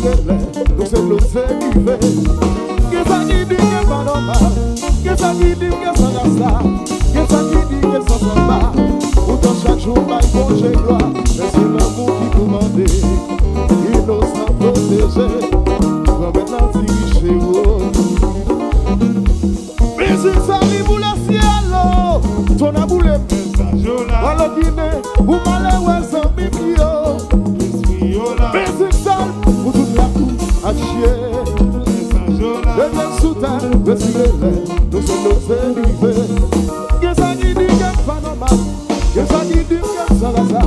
nous c'est l'autre qui fait. Qu'est-ce qui dit que pas normal? Qu'est-ce qui dit que ça rasta? Qu'est-ce qui dit que ça s'en va? Autant chaque jour, ma congé gloire, mais c'est l'amour qui commande. Innocent protégé, comme maintenant si chez vous. Mais c'est ça, il boule le ciel, ton amour est message. Alors Guinée, vous m'allez voir sans mimio. Mais c'est ça, vous tout la coup à chier. Le même soutien, le ciel, nous sommes nos élevés. Qu'est-ce qui dit que pas normal? Qu'est-ce qui dit que ça va ça?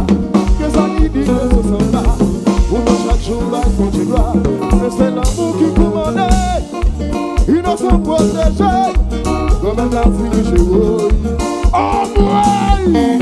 Qu'est-ce qui dit que ça s'en va? Pour chaque jour, la continua. Mais c'est l'amour qui commande. Innocent protégé. Comme un Afrique chez vous. Oh, ouais!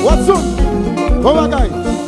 What's up? Come on, guys.